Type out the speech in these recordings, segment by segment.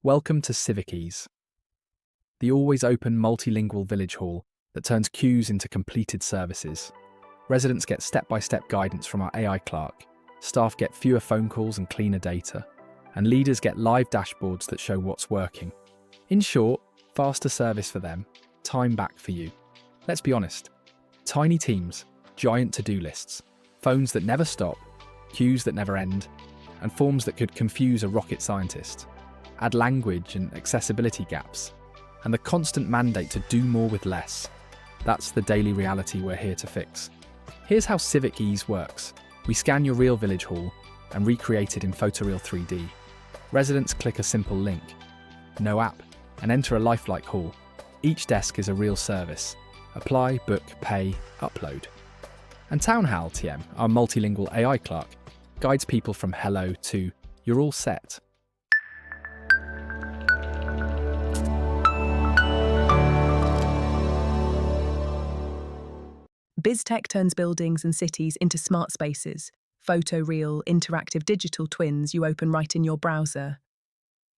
Welcome to CivicEase, the always-open multilingual village hall that turns queues into completed services. Residents get step-by-step guidance from our AI clerk, staff get fewer phone calls and cleaner data, and leaders get live dashboards that show what's working. In short, faster service for them, time back for you. Let's be honest, tiny teams, giant to-do lists, phones that never stop, queues that never end, and forms that could confuse a rocket scientist. Add language and accessibility gaps, and the constant mandate to do more with less. That's the daily reality we're here to fix. Here's how CivicEase works. We scan your real village hall and recreate it in photoreal 3D. Residents click a simple link, no app, and enter a lifelike hall. Each desk is a real service. Apply, book, pay, upload. And TownHAL TM, our multilingual AI clerk, guides people from hello to you're all set. BizzTech turns buildings and cities into smart spaces, photoreal, interactive digital twins you open right in your browser.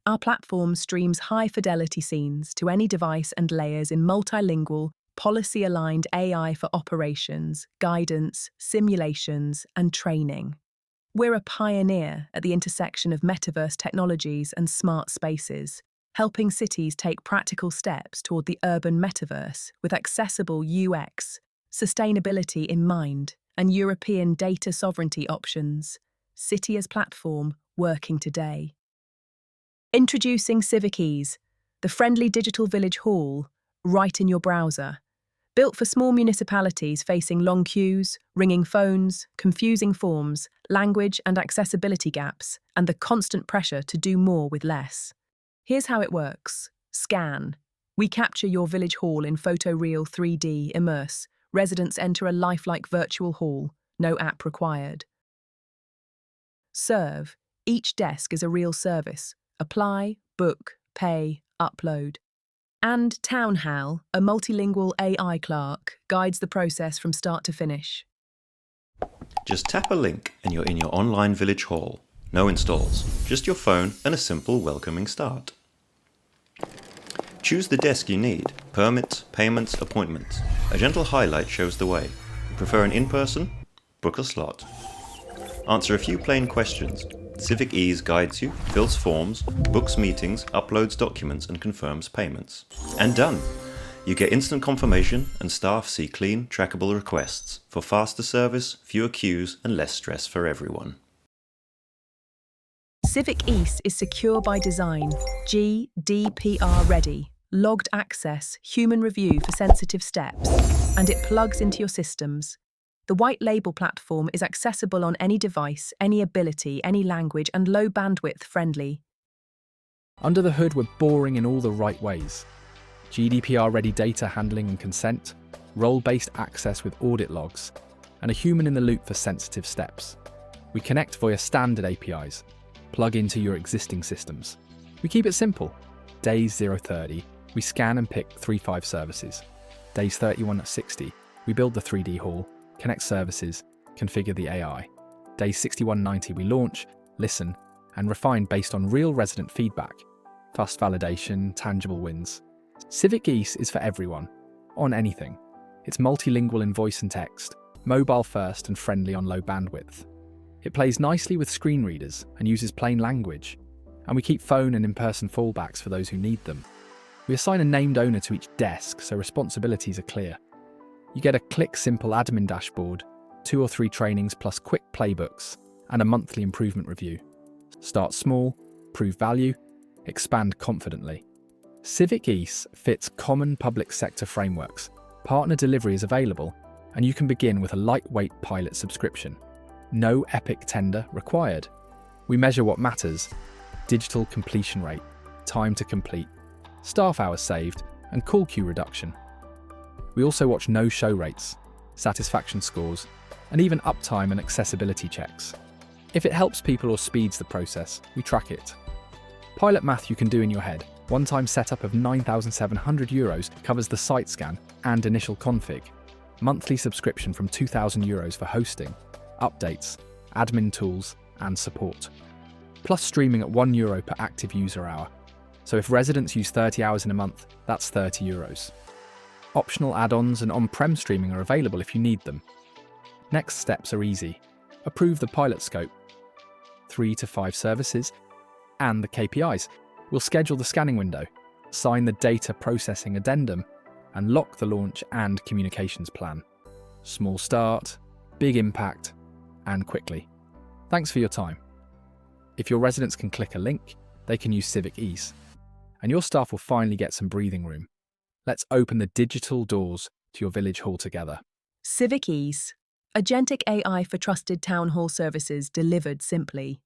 Our platform streams high-fidelity scenes to any device and layers in multilingual, policy-aligned AI for operations, guidance, simulations, and training. We're a pioneer at the intersection of metaverse technologies and smart spaces, helping cities take practical steps toward the urban metaverse with accessible UX, sustainability in mind, and European data sovereignty options. City as platform, working today. Introducing CivicEase, the friendly digital village hall, right in your browser. Built for small municipalities facing long queues, ringing phones, confusing forms, language and accessibility gaps, and the constant pressure to do more with less. Here's how it works. Scan. We capture your village hall in photoreal 3D Immerse. Residents enter a lifelike virtual hall, no app required. Serve. Each desk is a real service. Apply, book, pay, upload. And TownHAL, a multilingual AI clerk, guides the process from start to finish. Just tap a link and you're in your online village hall. No installs, just your phone and a simple welcoming start. Choose the desk you need. Permits, payments, appointments. A gentle highlight shows the way. Prefer an in-person? Book a slot. Answer a few plain questions. CivicEase guides you, fills forms, books meetings, uploads documents and confirms payments. And done! You get instant confirmation and staff see clean, trackable requests for faster service, fewer queues and less stress for everyone. CivicEase is secure by design, GDPR-ready, logged access, human review for sensitive steps, and it plugs into your systems. The white label platform is accessible on any device, any ability, any language, and low bandwidth friendly. Under the hood, we're boring in all the right ways. GDPR-ready data handling and consent, role-based access with audit logs, and a human in the loop for sensitive steps. We connect via standard APIs, plug into your existing systems. We keep it simple. Days 0-30, we scan and pick 3-5 services. Days 31-60, we build the 3D hall, connect services, configure the AI. Days 61-90, we launch, listen, and refine based on real resident feedback. Fast validation, tangible wins. CivicEase is for everyone, on anything. It's multilingual in voice and text, mobile first and friendly on low bandwidth. It plays nicely with screen readers and uses plain language, and we keep phone and in-person fallbacks for those who need them. We assign a named owner to each desk so responsibilities are clear. You get a click-simple admin dashboard, 2 or 3 trainings plus quick playbooks, and a monthly improvement review. Start small, prove value, expand confidently. CivicEase fits common public sector frameworks. Partner delivery is available, and you can begin with a lightweight pilot subscription. No epic tender required. We measure what matters: digital completion rate, time to complete, staff hours saved, and call queue reduction. We also watch no-show rates, satisfaction scores, and even uptime and accessibility checks. If it helps people or speeds the process, we track it. Pilot math you can do in your head. One-time setup of €9,700 covers the site scan and initial config. Monthly subscription from €2,000 for hosting, updates, admin tools, and support. Plus streaming at €1 per active user hour. So if residents use 30 hours in a month, that's €30. Optional add-ons and on-prem streaming are available if you need them. Next steps are easy. Approve the pilot scope, 3 to 5 services, and the KPIs. We'll schedule the scanning window, sign the data processing addendum, and lock the launch and communications plan. Small start, big impact, and quickly. Thanks for your time. If your residents can click a link, they can use CivicEase, and your staff will finally get some breathing room. Let's open the digital doors to your village hall together. CivicEase, agentic AI for trusted town hall services delivered simply.